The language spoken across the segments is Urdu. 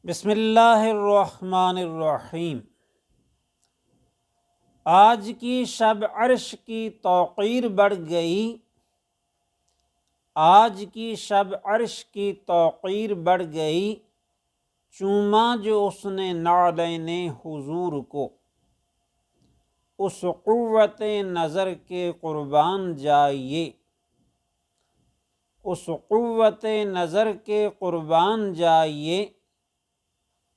بسم اللہ الرحمن الرحیم۔ آج کی شب عرش کی توقیر بڑھ گئی، آج کی شب عرش کی توقیر بڑھ گئی، چوما جو اس نے نعلین حضور کو، اس قوت نظر کے قربان جائیے، اس قوت نظر کے قربان جائیے،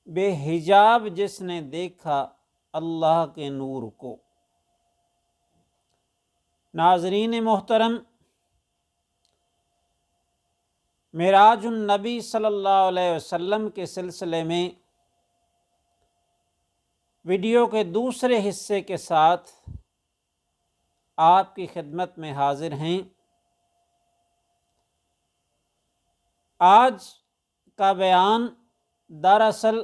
بے حجاب جس نے دیکھا اللہ کے نور کو۔ ناظرین محترم، معراج النبی صلی اللہ علیہ وسلم کے سلسلے میں ویڈیو کے دوسرے حصے کے ساتھ آپ کی خدمت میں حاضر ہیں۔ آج کا بیان دراصل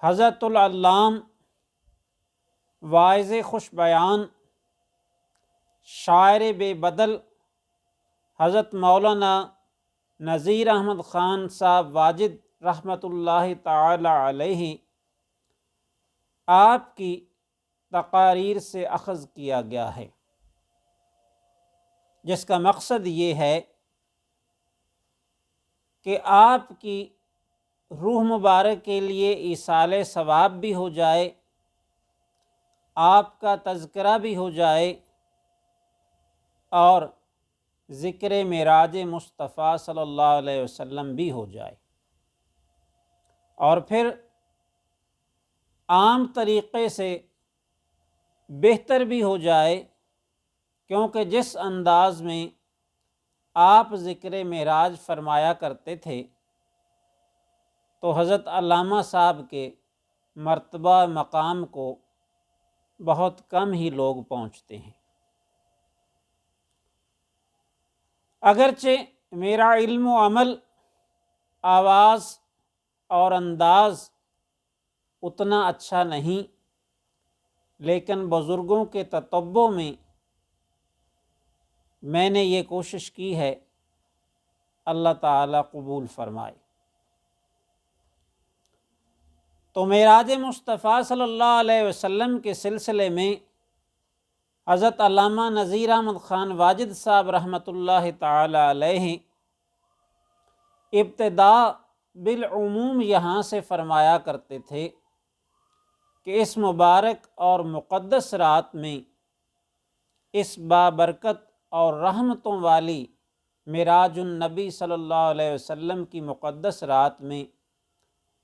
حضرت العلام واعظ خوش بیان شاعر بے بدل حضرت مولانا نذیر احمد خان صاحب واجد رحمۃ اللہ تعالی علیہ آپ کی تقاریر سے اخذ کیا گیا ہے، جس کا مقصد یہ ہے کہ آپ کی روح مبارک کے لیے ایصال ثواب بھی ہو جائے، آپ کا تذکرہ بھی ہو جائے، اور ذکر معراج مصطفیٰ صلی اللہ علیہ وسلم بھی ہو جائے، اور پھر عام طریقے سے بہتر بھی ہو جائے، کیونکہ جس انداز میں آپ ذکر معراج فرمایا کرتے تھے تو حضرت علامہ صاحب کے مرتبہ مقام کو بہت کم ہی لوگ پہنچتے ہیں۔ اگرچہ میرا علم و عمل، آواز اور انداز اتنا اچھا نہیں، لیکن بزرگوں کے تتبع میں نے یہ کوشش کی ہے، اللہ تعالیٰ قبول فرمائے۔ تو معراج مصطفیٰ صلی اللہ علیہ وسلم کے سلسلے میں حضرت علامہ نذیر احمد خان واجد صاحب رحمۃ اللہ تعالی علیہ ابتدا بالعموم یہاں سے فرمایا کرتے تھے کہ اس مبارک اور مقدس رات میں، اس بابرکت اور رحمتوں والی معراج النبی صلی اللہ علیہ وسلم کی مقدس رات میں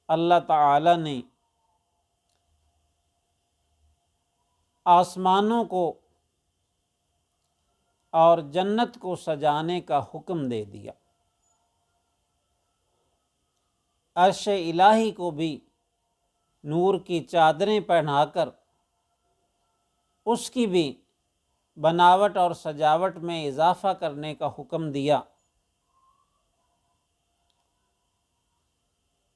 اللہ تعالی نے آسمانوں کو اور جنت کو سجانے کا حکم دے دیا، عرش الہی کو بھی نور کی چادریں پہنا کر اس کی بھی بناوٹ اور سجاوٹ میں اضافہ کرنے کا حکم دیا۔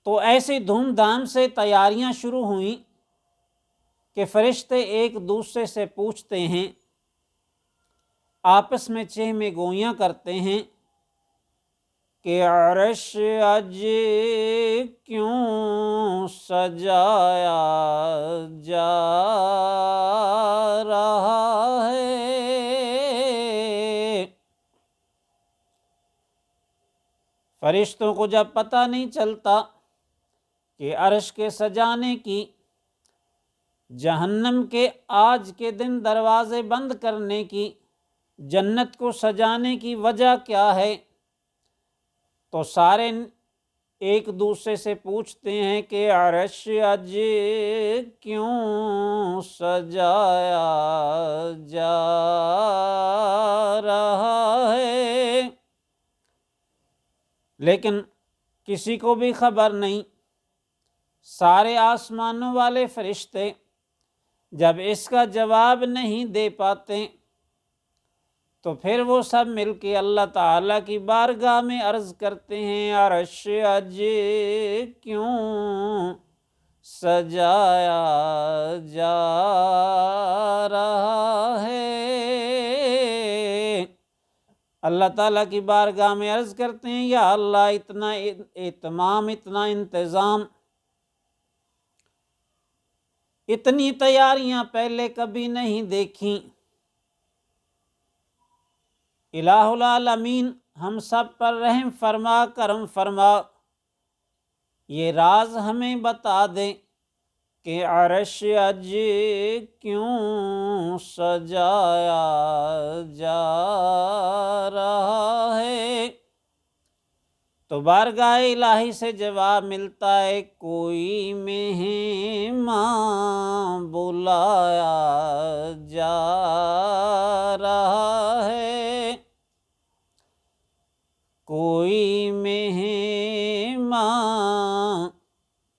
تو ایسی دھوم دھام سے تیاریاں شروع ہوئیں کہ فرشتے ایک دوسرے سے پوچھتے ہیں، آپس میں چہمے گوئیاں کرتے ہیں کہ عرش اج کیوں سجایا جا رہا ہے۔ فرشتوں کو جب پتہ نہیں چلتا کہ عرش کے سجانے کی، جہنم کے آج کے دن دروازے بند کرنے کی، جنت کو سجانے کی وجہ کیا ہے، تو سارے ایک دوسرے سے پوچھتے ہیں کہ عرش اج کیوں سجایا جا رہا ہے، لیکن کسی کو بھی خبر نہیں۔ سارے آسمانوں والے فرشتے جب اس کا جواب نہیں دے پاتے تو پھر وہ سب مل کے اللہ تعالیٰ کی بارگاہ میں عرض کرتے ہیں، عرش اج کیوں سجایا جا رہا ہے۔ اللہ تعالیٰ کی بارگاہ میں عرض کرتے ہیں یا اللہ اتنا اہتمام، اتنا انتظام، اتنی تیاریاں پہلے کبھی نہیں دیکھیں۔ الہ العالمین ہم سب پر رحم فرما، کرم فرما، یہ راز ہمیں بتا دے کہ عرش اج کیوں سجایا جا رہا ہے۔ تو بارگاہ الہی سے جواب ملتا ہے، کوئی مہمان بلایا جا رہا ہے، کوئی مہمان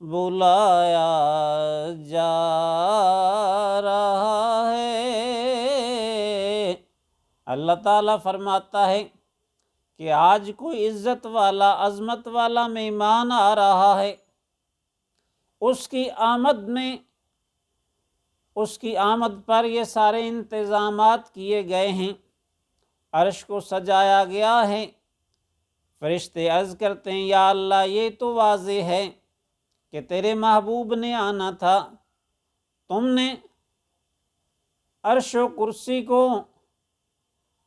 بلایا جا رہا ہے۔ اللہ تعالیٰ فرماتا ہے کہ آج کوئی عزت والا، عظمت والا مہمان آ رہا ہے، اس کی آمد پر یہ سارے انتظامات کیے گئے ہیں، عرش کو سجایا گیا ہے۔ فرشتے عرض کرتے ہیں یا اللہ یہ تو واضح ہے کہ تیرے محبوب نے آنا تھا، تم نے عرش و کرسی کو،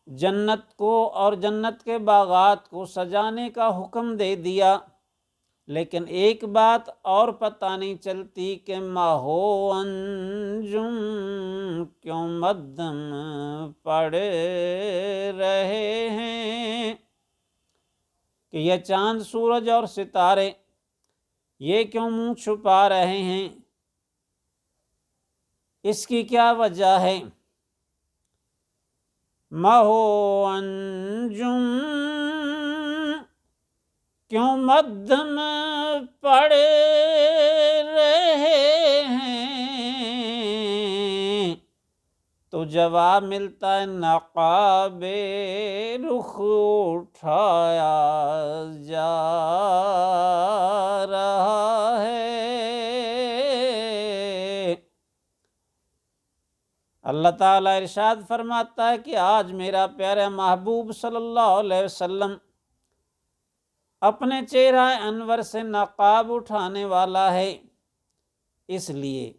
جنت کو اور جنت کے باغات کو سجانے کا حکم دے دیا، لیکن ایک بات اور پتہ نہیں چلتی کہ ماہو انجم کیوں مدھم پڑے رہے ہیں، کہ یہ چاند، سورج اور ستارے یہ کیوں منہ چھپا رہے ہیں، اس کی کیا وجہ ہے؟ مہو انجم کیوں مدھم پڑے رہے ہیں؟ تو جواب ملتا ہے نقاب رخ اٹھایا جا رہا ہے۔ اللہ تعالیٰ ارشاد فرماتا ہے کہ آج میرا پیارا محبوب صلی اللہ علیہ وسلم اپنے چہرہ انور سے نقاب اٹھانے والا ہے، اس لیے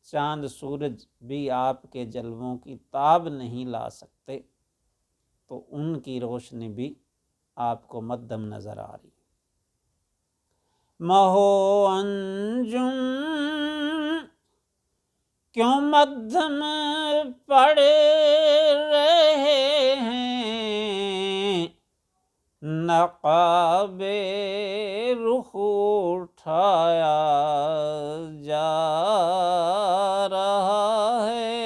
چاند سورج بھی آپ کے جلووں کی تاب نہیں لا سکتے، تو ان کی روشنی بھی آپ کو مدھم نظر آ رہی۔ مہو انجم کیوں مدھم پڑے رہے ہیں، نقاب رخ اٹھایا جا رہا ہے۔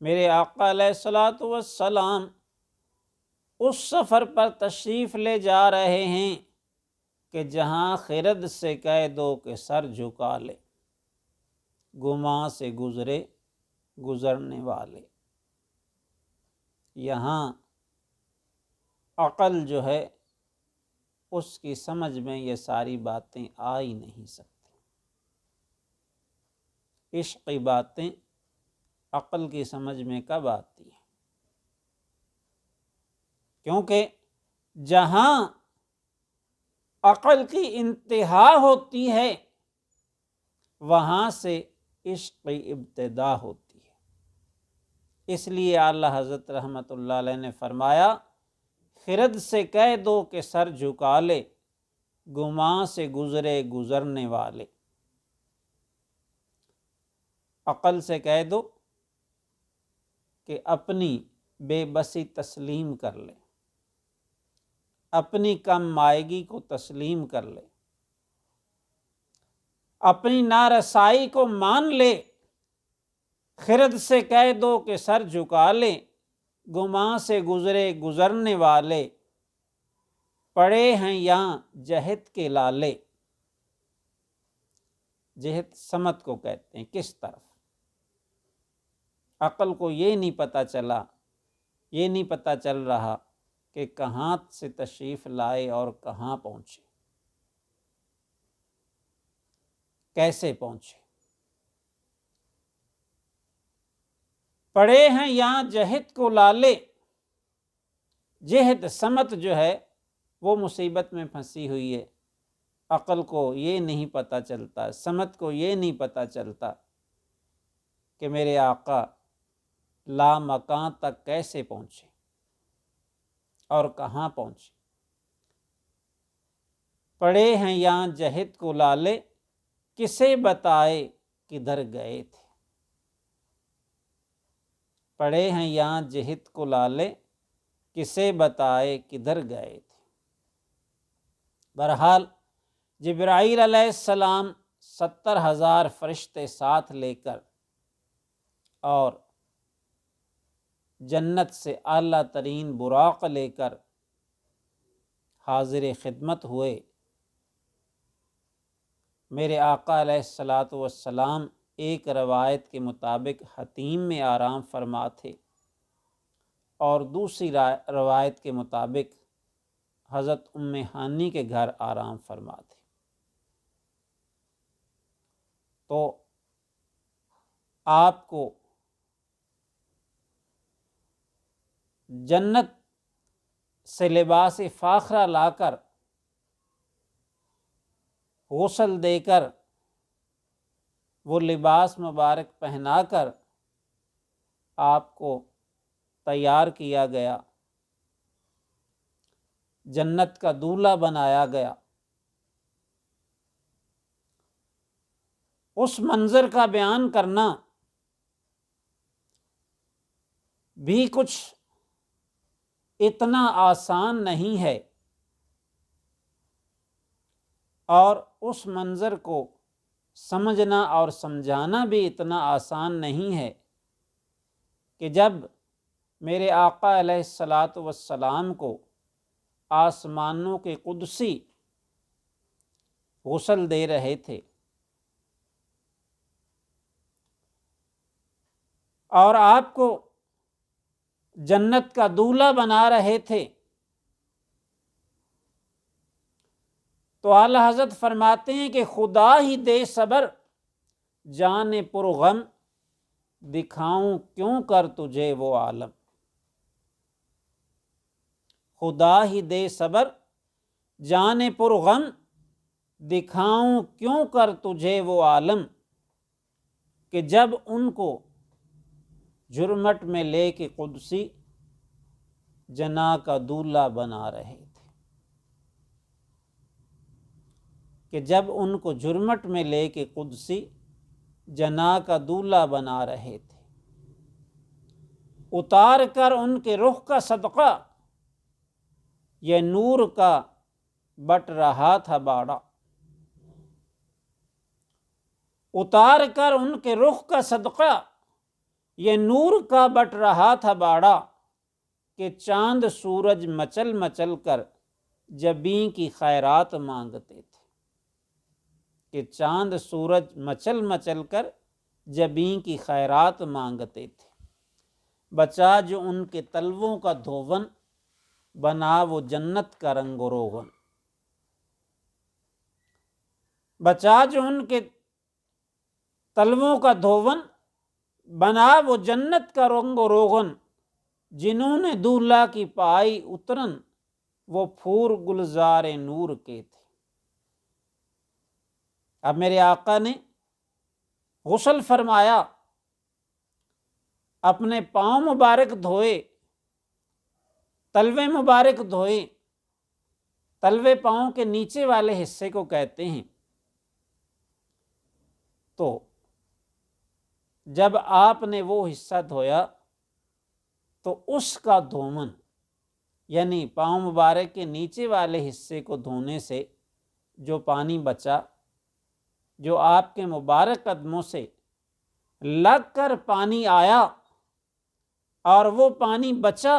میرے آقا علیہ الصلوۃ والسلام اس سفر پر تشریف لے جا رہے ہیں کہ جہاں خرد سے کہہ دو کہ سر جھکا لے، گماں سے گزرے گزرنے والے۔ یہاں عقل جو ہے اس کی سمجھ میں یہ ساری باتیں آ ہی نہیں سکتی۔ عشقی باتیں عقل کی سمجھ میں کب آتی ہیں؟ کیونکہ جہاں عقل کی انتہا ہوتی ہے وہاں سے عشق کی ابتدا ہوتی ہے۔ اس لیے اعلیٰ حضرت رحمۃ اللہ علیہ نے فرمایا، خرد سے کہہ دو کہ سر جھکا لے، گماں سے گزرے گزرنے والے۔ عقل سے کہہ دو کہ اپنی بے بسی تسلیم کر لے، اپنی کم مائگی کو تسلیم کر لے، اپنی نارسائی کو مان لے۔ خرد سے کہہ دو کہ سر جھکا لے، گماں سے گزرے گزرنے والے، پڑے ہیں یہاں جہت کے لالے۔ جہت سمت کو کہتے ہیں، کس طرف؟ عقل کو یہ نہیں پتہ چلا، یہ نہیں پتہ چل رہا کہ کہاں سے تشریف لائے اور کہاں پہنچے، کیسے پہنچے۔ پڑے ہیں یہاں جہت کو لالے، جہد سمت جو ہے وہ مصیبت میں پھنسی ہوئی ہے، عقل کو یہ نہیں پتہ چلتا، سمت کو یہ نہیں پتہ چلتا کہ میرے آقا لامکان تک کیسے پہنچے اور کہاں پہنچے۔ پڑے ہیں یہاں جہد کو لالے، کسے بتائے کدھر گئے تھے۔ پڑے ہیں یہاں جہد کو لالے، کسے بتائے کدھر گئے تھے۔ بہرحال جبرائیل علیہ السلام 70,000 فرشتے ساتھ لے کر اور جنت سے اعلیٰ ترین براق لے کر حاضر خدمت ہوئے۔ میرے آقا علیہ السلام ایک روایت کے مطابق حتیم میں آرام فرما تھے اور دوسری روایت کے مطابق حضرت ام ہانی کے گھر آرام فرما تھے۔ تو آپ کو جنت سے لباس فاخرہ لا کر، غسل دے کر، وہ لباس مبارک پہنا کر آپ کو تیار کیا گیا، جنت کا دولہا بنایا گیا۔ اس منظر کا بیان کرنا بھی کچھ اتنا آسان نہیں ہے، اور اس منظر کو سمجھنا اور سمجھانا بھی اتنا آسان نہیں ہے کہ جب میرے آقا علیہ السلام کو آسمانوں کے قدسی غسل دے رہے تھے اور آپ کو جنت کا دولہا بنا رہے تھے، تو اعلی حضرت فرماتے ہیں کہ خدا ہی دے صبر جان پر غم، دکھاؤں کیوں کر تجھے وہ عالم۔ خدا ہی دے صبر جان پر غم، دکھاؤں کیوں کر تجھے وہ عالم، کہ جب ان کو جرمٹ میں لے کے قدسی جنا کا دولہا بنا رہے تھے، کہ جب ان کو جرمٹ میں لے کے قدسی جنا کا دولہا بنا رہے تھے، اتار کر ان کے رخ کا صدقہ یہ نور کا بٹ رہا تھا باڑا۔ اتار کر ان کے رخ کا صدقہ یہ نور کا بٹ رہا تھا باڑا، کہ چاند سورج مچل مچل کر جبیں کی خیرات مانگتے تھے، کہ چاند سورج مچل مچل کر جبیں کی خیرات مانگتے تھے۔ بچا جو ان کے تلووں کا دھون، بنا وہ جنت کا رنگ و روغن۔ بچا جو ان کے تلووں کا دھون، بنا وہ جنت کا رنگ و روغن، جنہوں نے دولہا کی پائی اترن، وہ پھور گلزار نور کے تھے۔ اب میرے آقا نے غسل فرمایا، اپنے پاؤں مبارک دھوئے، تلوے مبارک دھوئے۔ تلوے پاؤں کے نیچے والے حصے کو کہتے ہیں۔ تو جب آپ نے وہ حصہ دھویا تو اس کا دھومن، یعنی پاؤں مبارک کے نیچے والے حصے کو دھونے سے جو پانی بچا، جو آپ کے مبارک قدموں سے لگ کر پانی آیا اور وہ پانی بچا،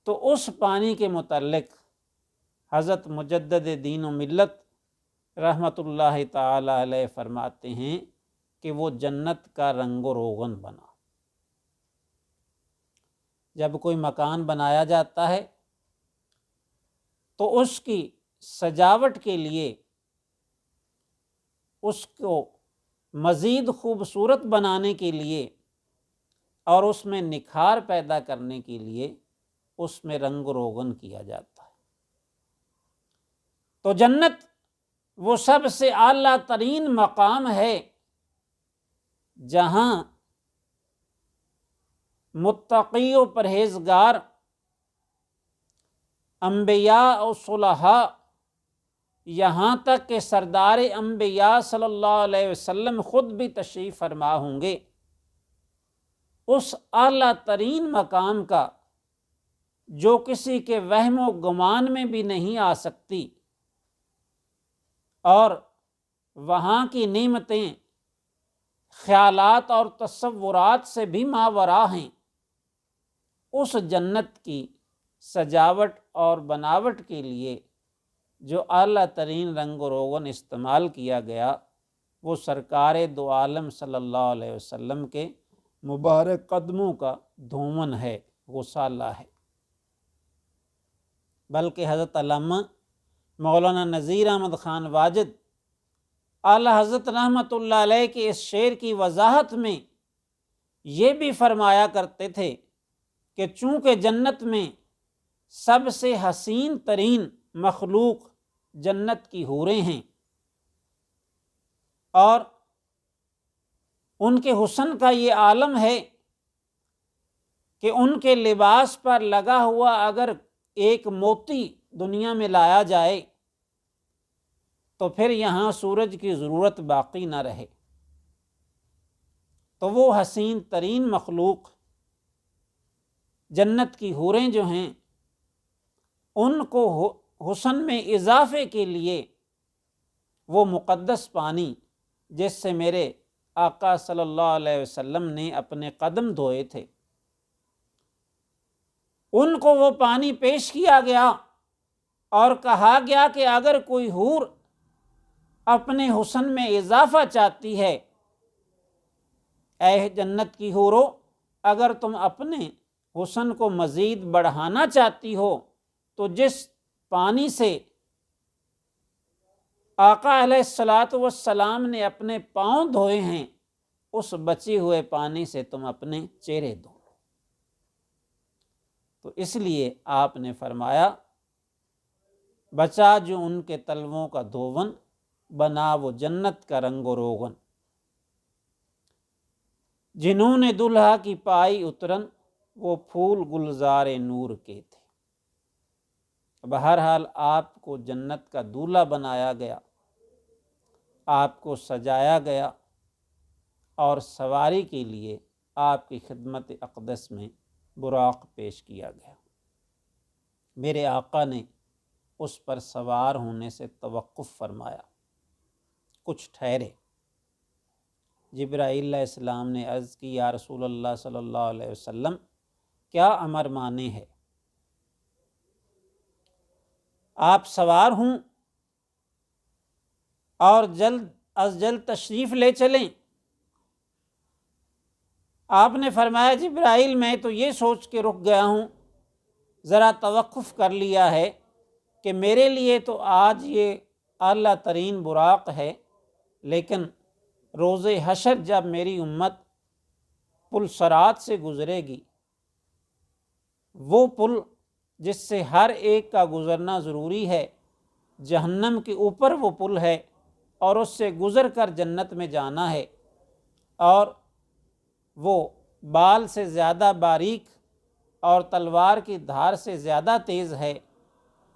تو اس پانی کے متعلق حضرت مجدد دین و ملت رحمۃ اللہ تعالی علیہ فرماتے ہیں کہ وہ جنت کا رنگ و روغن بنا۔ جب کوئی مکان بنایا جاتا ہے تو اس کی سجاوٹ کے لیے، اس کو مزید خوبصورت بنانے کے لیے اور اس میں نکھار پیدا کرنے کے لیے اس میں رنگ روغن کیا جاتا ہے۔ تو جنت وہ سب سے اعلیٰ ترین مقام ہے جہاں متقی و پرہیزگار، انبیاء و صلحاء، یہاں تک کہ سردار انبیاء صلی اللہ علیہ وسلم خود بھی تشریف فرما ہوں گے، اس اعلیٰ ترین مقام کا جو کسی کے وہم و گمان میں بھی نہیں آ سکتی، اور وہاں کی نعمتیں خیالات اور تصورات سے بھی ماوراء ہیں، اس جنت کی سجاوٹ اور بناوٹ کے لیے جو اعلیٰ ترین رنگ و روغن استعمال کیا گیا وہ سرکار دو عالم صلی اللہ علیہ وسلم کے مبارک قدموں کا دھومن ہے، غسالہ ہے۔ بلکہ حضرت علامہ مولانا نذیر احمد خان واجد اعلی حضرت رحمۃ اللہ علیہ کے اس شعر کی وضاحت میں یہ بھی فرمایا کرتے تھے کہ چونکہ جنت میں سب سے حسین ترین مخلوق جنت کی حوریں ہیں، اور ان کے حسن کا یہ عالم ہے کہ ان کے لباس پر لگا ہوا اگر ایک موتی دنیا میں لایا جائے تو پھر یہاں سورج کی ضرورت باقی نہ رہے۔ تو وہ حسین ترین مخلوق جنت کی حوریں جو ہیں، ان کو حسن میں اضافے کے لیے وہ مقدس پانی جس سے میرے آقا صلی اللہ علیہ وسلم نے اپنے قدم دھوئے تھے، ان کو وہ پانی پیش کیا گیا اور کہا گیا کہ اگر کوئی حور اپنے حسن میں اضافہ چاہتی ہے، اے جنت کی حورو، اگر تم اپنے حسن کو مزید بڑھانا چاہتی ہو تو جس پانی سے آقا علیہ الصلاۃ والسلام نے اپنے پاؤں دھوئے ہیں، اس بچے ہوئے پانی سے تم اپنے چہرے دھو۔ تو اس لیے آپ نے فرمایا، بچا جو ان کے تلووں کا دھون، بنا وہ جنت کا رنگ و روغن، جنہوں نے دلہا کی پائی اترن، وہ پھول گلزار نور کے تھے۔ بہرحال آپ کو جنت کا دولہا بنایا گیا، آپ کو سجایا گیا، اور سواری کے لیے آپ کی خدمت اقدس میں براق پیش کیا گیا۔ میرے آقا نے اس پر سوار ہونے سے توقف فرمایا، کچھ ٹھہرے۔ جبرائیل علیہ السلام نے عرض کی، یا رسول اللہ صلی اللہ علیہ وسلم، کیا امر مانے ہے؟ آپ سوار ہوں اور جلد از جلد تشریف لے چلیں۔ آپ نے فرمایا، جبرائیل میں تو یہ سوچ کے رک گیا ہوں، ذرا توقف کر لیا ہے کہ میرے لیے تو آج یہ اعلیٰ ترین براق ہے، لیکن روز حشر جب میری امت پل صراط سے گزرے گی، وہ پل جس سے ہر ایک کا گزرنا ضروری ہے، جہنم کے اوپر وہ پل ہے، اور اس سے گزر کر جنت میں جانا ہے، اور وہ بال سے زیادہ باریک اور تلوار کی دھار سے زیادہ تیز ہے،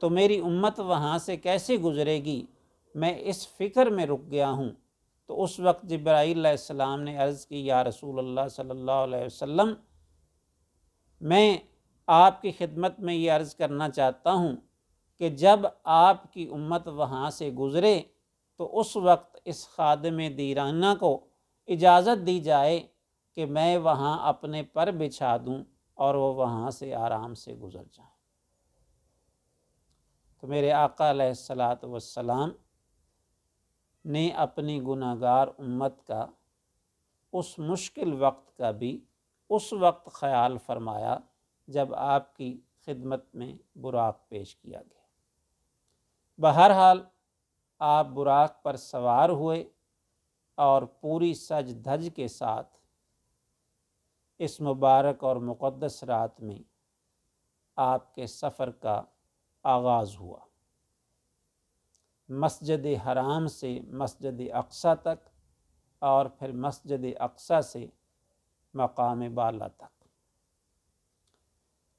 تو میری امت وہاں سے کیسے گزرے گی؟ میں اس فکر میں رک گیا ہوں۔ تو اس وقت جبرائیل علیہ السلام نے عرض کی، یا رسول اللہ صلی اللہ علیہ وسلم، میں آپ کی خدمت میں یہ عرض کرنا چاہتا ہوں کہ جب آپ کی امت وہاں سے گزرے تو اس وقت اس خادم دیرانہ کو اجازت دی جائے کہ میں وہاں اپنے پر بچھا دوں اور وہ وہاں سے آرام سے گزر جائیں۔ تو میرے آقا علیہ الصلاۃ والسلام نے اپنی گناہ گار امت کا اس مشکل وقت کا بھی اس وقت خیال فرمایا جب آپ کی خدمت میں براق پیش کیا گیا۔ بہرحال آپ براق پر سوار ہوئے اور پوری سج دھج کے ساتھ اس مبارک اور مقدس رات میں آپ کے سفر کا آغاز ہوا، مسجد حرام سے مسجد اقصیٰ تک اور پھر مسجد اقصیٰ سے مقام بالا تک۔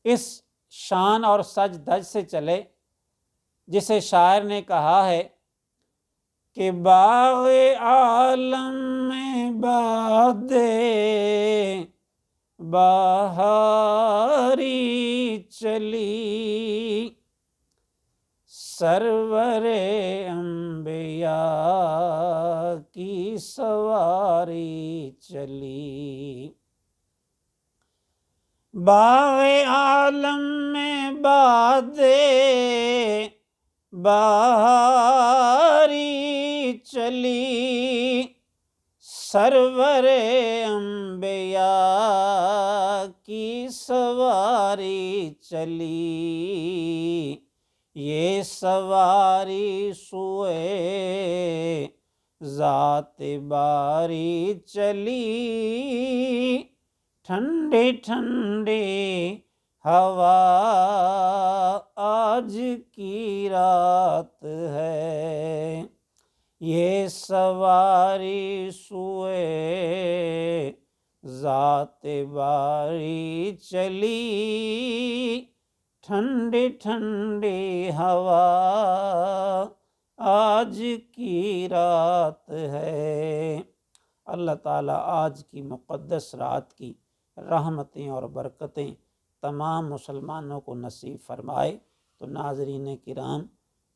اس شان اور سج دج سے چلے جسے شاعر نے کہا ہے کہ باغ عالم میں باد بہاری چلی، سرور انبیاء کی سواری چلی۔ باغ عالم میں باد بہاری چلی، سرور انبیاء کی سواری چلی، یہ سواری سوئے ذات باری چلی، ٹھنڈی ٹھنڈی ہوا آج کی رات ہے، یہ سواری سوئے ذات باری چلی، ٹھنڈی ٹھنڈی ہوا آج کی رات ہے۔ اللہ تعالیٰ آج کی مقدس رات کی رحمتیں اور برکتیں تمام مسلمانوں کو نصیب فرمائے۔ تو ناظرین کرام،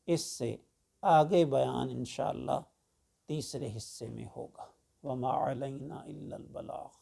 اس سے آگے بیان انشاءاللہ تیسرے حصے میں ہوگا۔ وما علینا الا البلاغ۔